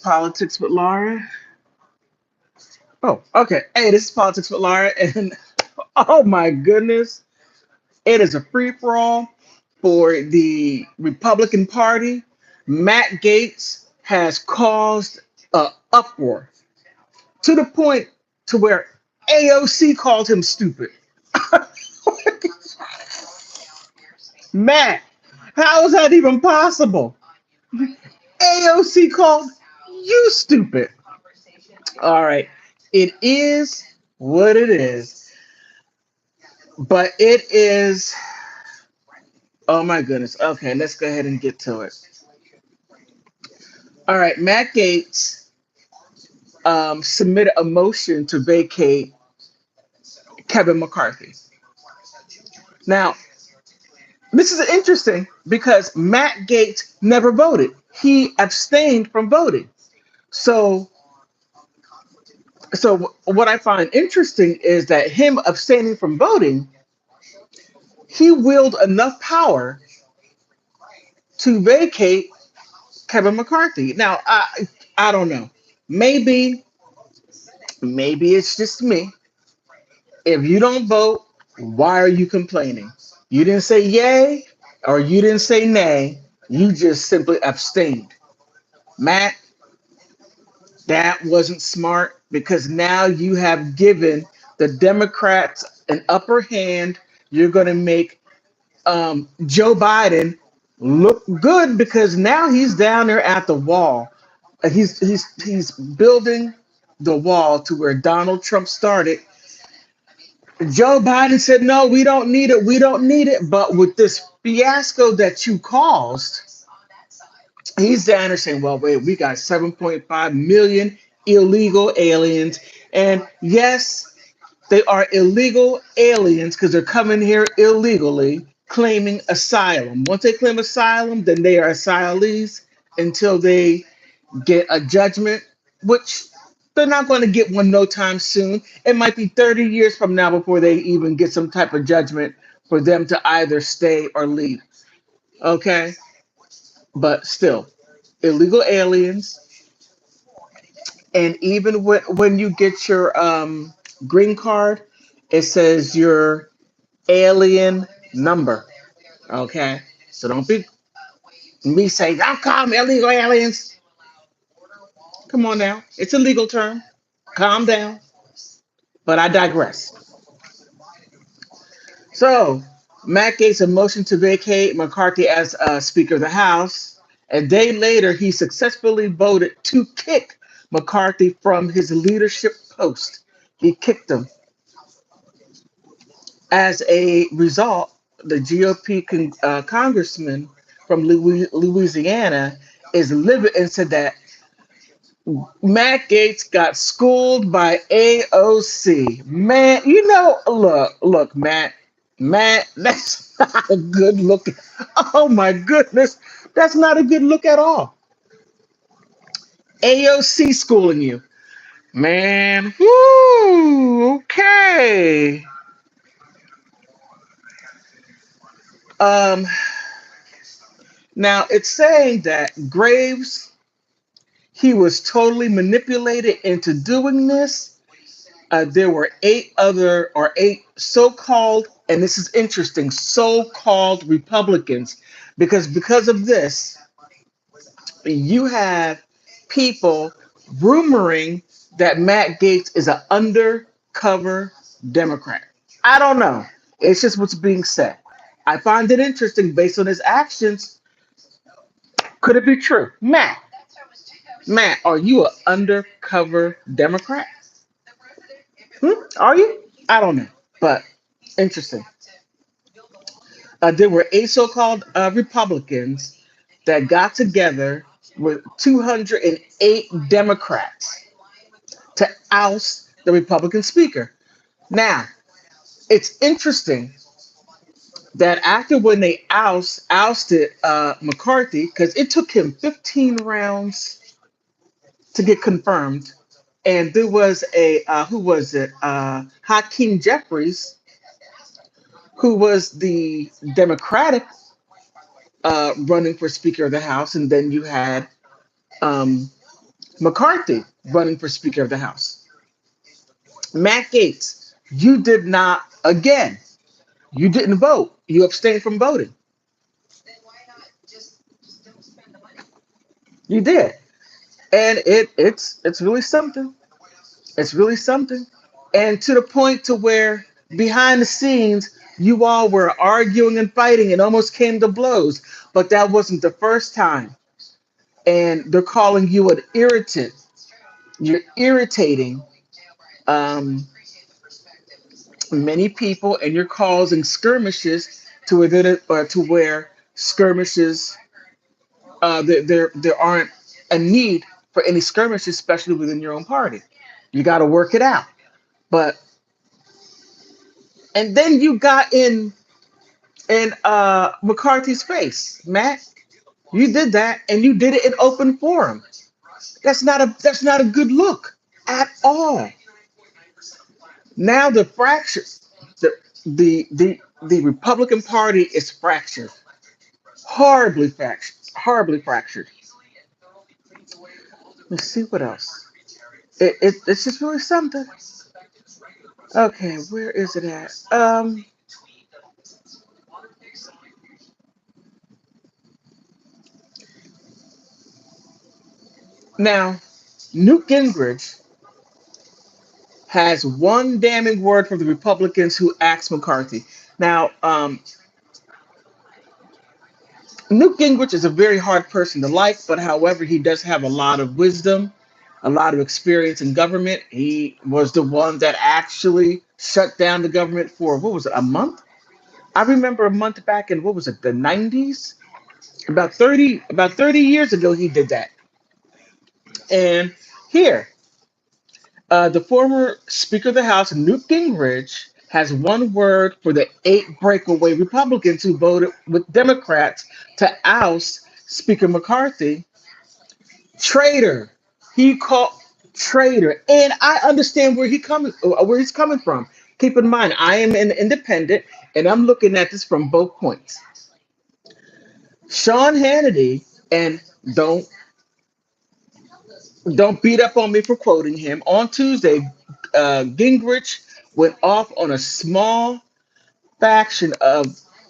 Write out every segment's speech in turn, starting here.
Politics with Laura. Oh, okay. Hey, this is Politics with Laura, and oh my goodness, it is a free for all for the Republican Party. Matt Gaetz has caused a uproar to the point to where AOC called him stupid. Matt, how is that even possible? AOC called you stupid. All right, it is what it is, but it is. Oh my goodness. Okay, let's go ahead and get to it. All right, Matt Gaetz submitted a motion to vacate Kevin McCarthy. Now, this is interesting because Matt Gaetz never voted. He abstained from voting. So, so what I find interesting is that him abstaining from voting, he wielded enough power to vacate Kevin McCarthy. Now, I don't know. Maybe maybe it's just me. If you don't vote, why are you complaining? You didn't say yay or you didn't say nay. You just simply abstained. Matt, that wasn't smart because now you have given the Democrats an upper hand. You're going to make Joe Biden look good because now he's down there at the wall. He's building the wall to where Donald Trump started. Joe Biden said, no, we don't need it. We don't need it. But with this fiasco that you caused, he's down there saying, well, wait, we got 7.5 million illegal aliens. And yes, they are illegal aliens because they're coming here illegally, claiming asylum. Once they claim asylum, then they are asylees until they get a judgment, which they're not going to get one no time soon. It might be 30 years from now before they even get some type of judgment for them to either stay or leave. Okay? But still, illegal aliens. And even when you get your green card, it says your alien number. Okay? So don't be me saying, don't call me illegal aliens. Come on now. It's a legal term. Calm down. But I digress. So, Matt Gaetz a motion to vacate McCarthy as Speaker of the House. A day later, he successfully voted to kick McCarthy from his leadership post. He kicked him. As a result, the GOP congressman from Louisiana is livid and said that Matt Gaetz got schooled by AOC. Man, look, Matt, that's not a good look. Oh my goodness, that's not a good look at all. AOC schooling you, man. Whoo, okay. Um, Now it's saying that Graves, he was totally manipulated into doing this. There were eight so-called, and this is interesting, so-called Republicans, because of this, you have people rumoring that Matt Gaetz is an undercover Democrat. I don't know. It's just what's being said. I find it interesting based on his actions. Could it be true? Matt, are you an undercover Democrat? Are you? I don't know. But interesting. There were eight so-called Republicans that got together with 208 Democrats to oust the Republican Speaker. Now, it's interesting that after when they ousted McCarthy, because it took him 15 rounds to get confirmed, and there was a who was it? Hakeem Jeffries, who was the Democratic running for Speaker of the House, and then you had um, McCarthy running for Speaker of the House. Matt Gaetz, you did not, again, you didn't vote. You abstained from voting. You did. And it's really something. It's really something. And to the point to where behind the scenes you all were arguing and fighting and almost came to blows. But that wasn't the first time. And they're calling you an irritant. You're irritating many people, and you're causing skirmishes to where skirmishes there aren't a need for any skirmishes, especially within your own party. You got to work it out. But and then you got in McCarthy's face, Matt. You did that, and you did it in open forum. That's not a good look at all. Now the fracture, the the Republican Party is fractured, horribly fractured. Let's see what else. It's just really something. Okay, where is it at? Now Newt Gingrich has one damning word from the Republicans who axed McCarthy. Now, Newt Gingrich is a very hard person to like, but however, he does have a lot of wisdom, a lot of experience in government. He was the one that actually shut down the government for, what was it, a month? I remember a month back in, what was it, the 90s? About 30 years ago, he did that. And here, the former Speaker of the House, Newt Gingrich, has one word for the eight breakaway Republicans who voted with Democrats to oust Speaker McCarthy. Traitor. He called traitor, and I understand where he's coming from. Keep in mind, I am an independent, and I'm looking at this from both points. Sean Hannity, and don't beat up on me for quoting him. On Tuesday, Gingrich went off on a small faction of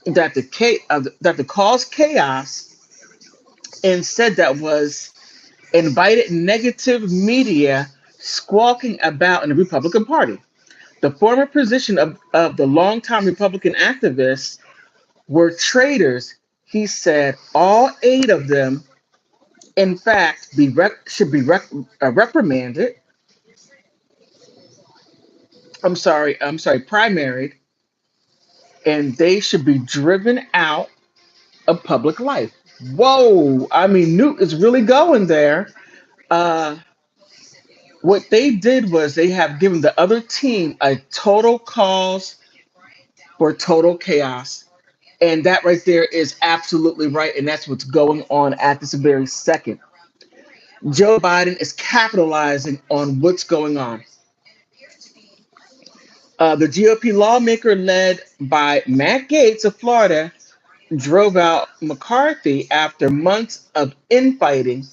that the caused chaos and said that was invited negative media squawking about in the Republican Party. The former position of the longtime Republican activists were traitors. He said all eight of them, in fact, should be reprimanded. I'm sorry, primaried, and they should be driven out of public life. Whoa! I mean, Newt is really going there. Uh, what they did was they have given the other team a total cause for total chaos. And that right there is absolutely right. And that's what's going on at this very second. Joe Biden is capitalizing on what's going on. The GOP lawmaker led by Matt Gaetz of Florida drove out McCarthy after months of infighting,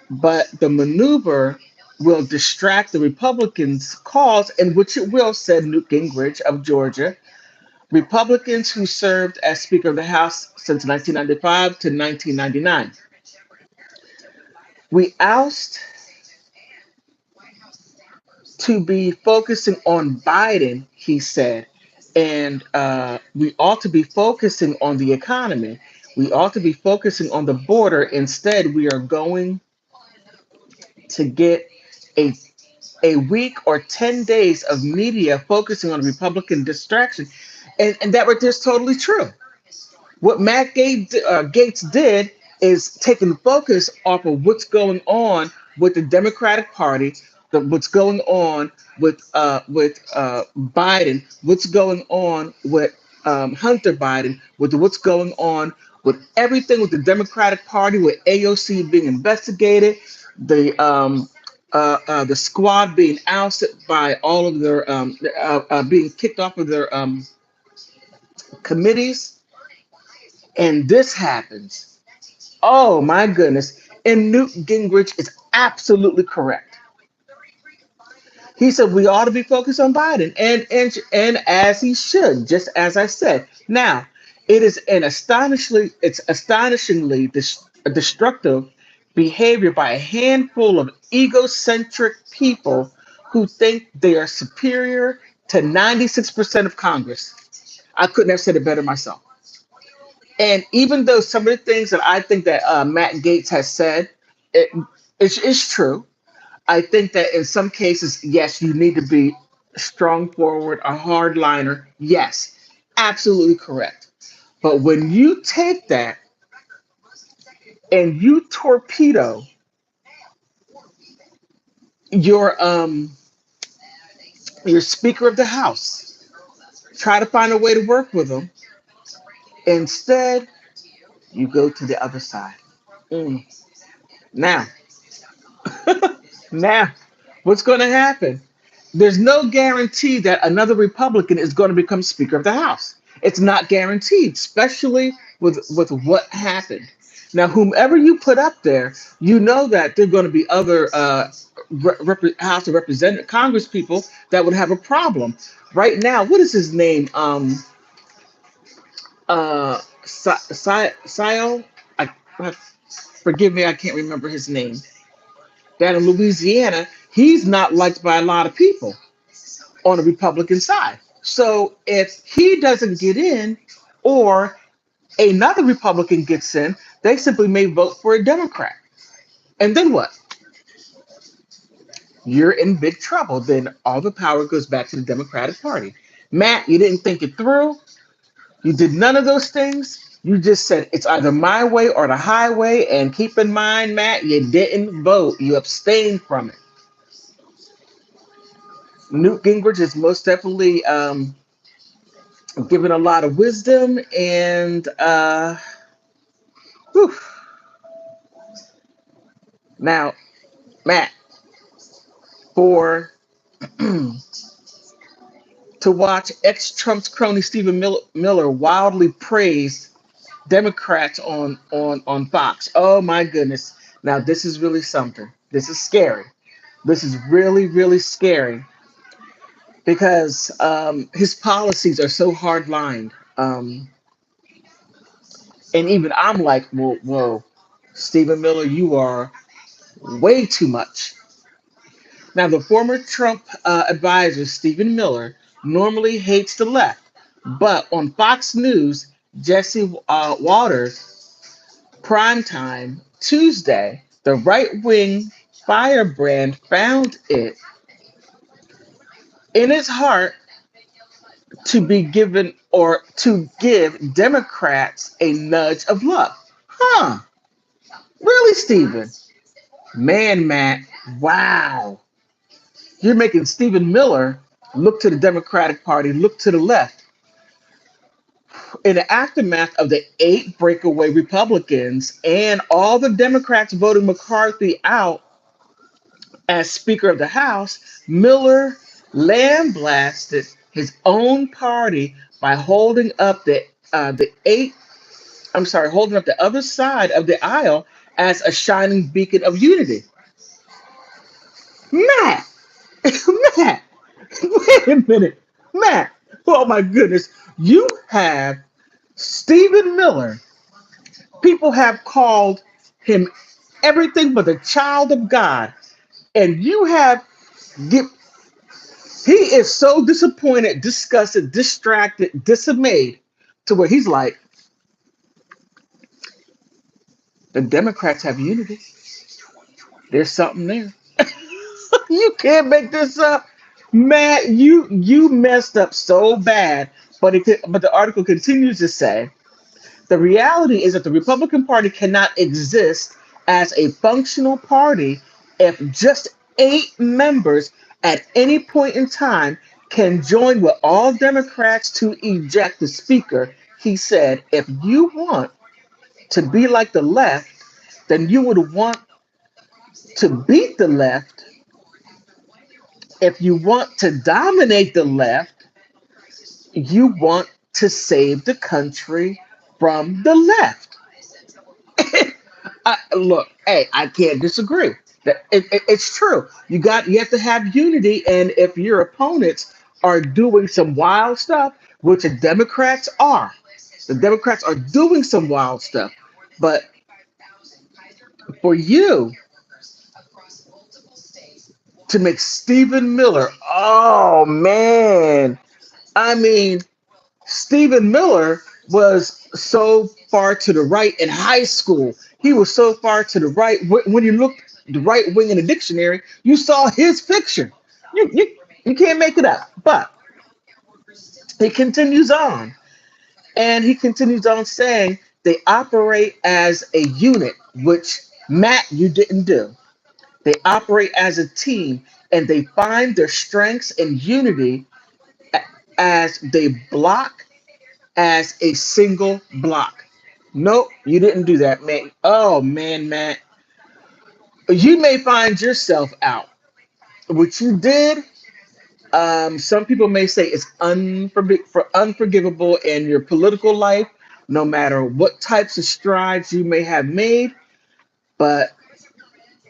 but the maneuver will distract the Republicans' cause, and which it will, said Newt Gingrich of Georgia. Republicans who served as Speaker of the House since 1995 to 1999. We oust to be focusing on Biden, he said, and we ought to be focusing on the economy. We ought to be focusing on the border. Instead, we are going to get a week or 10 days of media focusing on Republican distraction. And that right there is totally true. What Gates did is taking the focus off of what's going on with the Democratic Party, what's going on with Biden, what's going on with Hunter Biden, with what's going on with everything with the Democratic Party, with AOC being investigated, the squad being ousted by all of their being kicked off of their committees, and this happens. Oh my goodness. And Newt Gingrich is Absolutely correct. He said we ought to be focused on Biden, and as he should, just as I said. Now, it's astonishingly destructive behavior by a handful of egocentric people who think they are superior to 96% of Congress. I couldn't have said it better myself. And even though some of the things that I think that Matt Gaetz has said, it, it's true. I think that in some cases, yes, you need to be strong forward, a hardliner. Yes, absolutely correct. But when you take that and you torpedo your your Speaker of the House, try to find a way to work with them. Instead, you go to the other side. Mm. Now, now, what's going to happen? There's no guarantee that another Republican is going to become Speaker of the House. It's not guaranteed, especially with what happened. Now, whomever you put up there, you know that there are going to be other House of Representatives, Congress people that would have a problem. Right now, what is his name? Sio. I forgive me, I can't remember his name. That in Louisiana, he's not liked by a lot of people on the Republican side. So if he doesn't get in or another Republican gets in, they simply may vote for a Democrat. And then what? You're in big trouble. Then all the power goes back to the Democratic Party. Matt, you didn't think it through. You did none of those things. You just said it's either my way or the highway. And keep in mind, Matt, you didn't vote. You abstained from it. Newt Gingrich is most definitely given a lot of wisdom and whew. Now, Matt, for to watch ex-Trump's crony Stephen Miller wildly praise Democrats on Fox. Oh my goodness! Now this is really something. This is scary. This is really really scary because his policies are so hard lined. And even I'm like, whoa, whoa, Stephen Miller, you are way too much. Now, the former Trump advisor, Stephen Miller, normally hates the left, but on Fox News, Jesse Waters, primetime Tuesday, the right wing firebrand found it in his heart to be given or to give Democrats a nudge of luck. Huh? Really, Stephen? Man, Matt, wow. You're making Stephen Miller look to the Democratic Party, look to the left. In the aftermath of the eight breakaway Republicans and all the Democrats voting McCarthy out as Speaker of the House, Miller lambasted his own party by holding up the other side of the aisle as a shining beacon of unity. Matt, Matt, wait a minute, Matt. Oh my goodness, you have Stephen Miller. People have called him everything but a child of God, and you have give. He is so disappointed, disgusted, distracted, dismayed, to where he's like, the Democrats have unity. There's something there. You can't make this up, Matt. You messed up so bad. But the article continues to say the reality is that the Republican Party cannot exist as a functional party if just eight members at any point in time can join with all Democrats to eject the Speaker. He said, if you want to be like the left, then you would want to beat the left. If you want to dominate the left, you want to save the country from the left. Look, hey, I can't disagree. It's true. You have to have unity, and if your opponents are doing some wild stuff, which the Democrats are doing some wild stuff. But for you to make Stephen Miller, oh man, I mean, Stephen Miller was so far to the right in high school. He was so far to the right. When you looked the right wing in the dictionary, you saw his picture. You can't make it up. But he continues on, and he continues on saying they operate as a unit, which Matt, you didn't do. They operate as a team, and they find their strengths and unity as they block as a single block. Nope, you didn't do that, man. Oh man, Matt, you may find yourself out. What you did, some people may say it's unforgivable in your political life, no matter what types of strides you may have made, but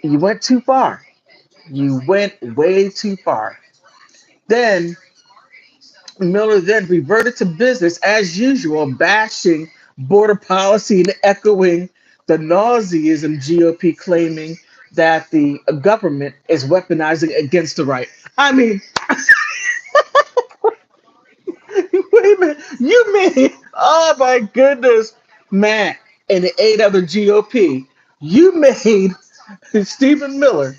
you went too far. You went way too far. Then Miller then reverted to business as usual, bashing border policy and echoing the Nazism GOP claiming that the government is weaponizing against the right. I mean, wait a minute, you mean, oh my goodness, Matt and the 8 other GOP, you made Stephen Miller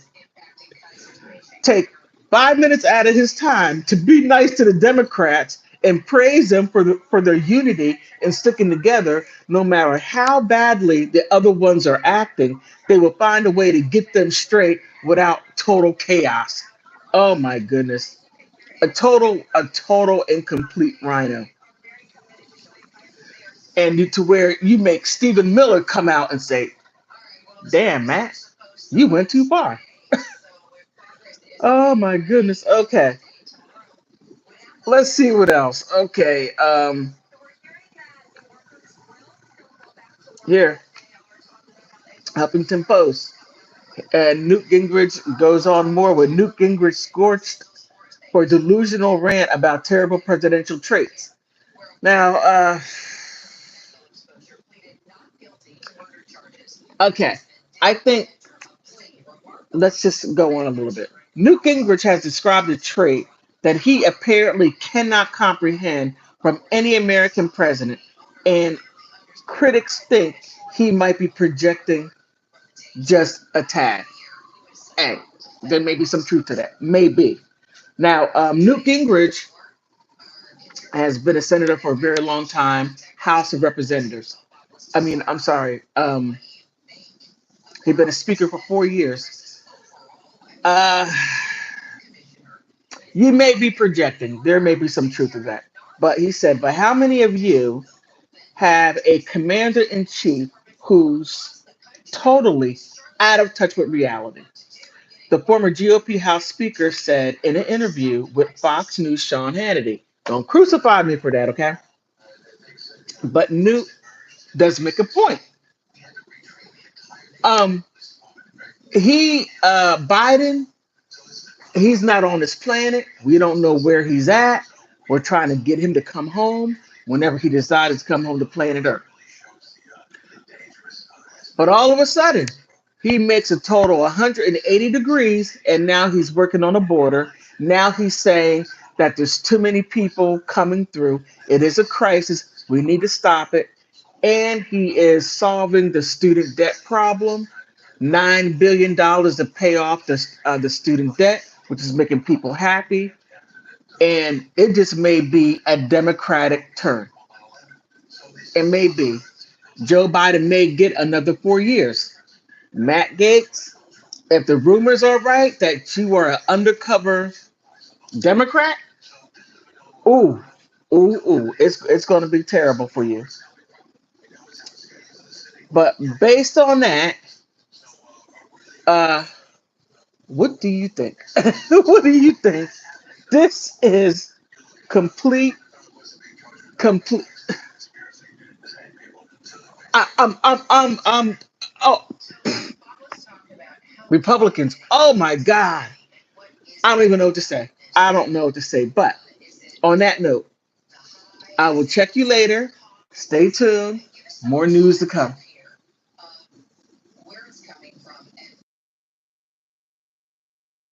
take 5 minutes out of his time to be nice to the Democrats and praise them for their unity and sticking together, no matter how badly the other ones are acting, they will find a way to get them straight without total chaos. Oh my goodness. A total and complete rhino. And to where you make Stephen Miller come out and say, damn, Matt, you went too far. Oh my goodness. Okay. Let's see what else. Okay. Here, Huffington Post. And Newt Gingrich goes on more with Newt Gingrich scorched for delusional rant about terrible presidential traits. Now, okay, I think let's just go on a little bit. Newt Gingrich has described a trait that he apparently cannot comprehend from any American president, and critics think he might be projecting just a tad. Hey, there may be some truth to that. Maybe. Now, Newt Gingrich has been a senator for a very long time, House of Representatives. I mean, I'm sorry. He's been a speaker for 4 years. Uh, you may be projecting. There may be some truth to that. But he said, but how many of you have a commander in chief who's totally out of touch with reality? The former GOP House Speaker said in an interview with Fox News' Sean Hannity. Don't crucify me for that, okay? But Newt does make a point. Um, Biden, he's not on this planet. We don't know where he's at. We're trying to get him to come home whenever he decides to come home to planet Earth. But all of a sudden, he makes a total 180 degrees, and now he's working on a border. Now he's saying that there's too many people coming through. It is a crisis. We need to stop it. And he is solving the student debt problem. $9 billion to pay off the student debt, which is making people happy. And it just may be a Democratic turn. It may be. Joe Biden may get another 4 years. Matt Gaetz, if the rumors are right that you are an undercover Democrat, ooh, it's going to be terrible for you. But based on that, uh, what do you think? What do you think? This is complete, complete. I, I'm, oh, Republicans, oh my God. I don't even know what to say. I don't know what to say. But on that note, I will check you later. Stay tuned. More news to come.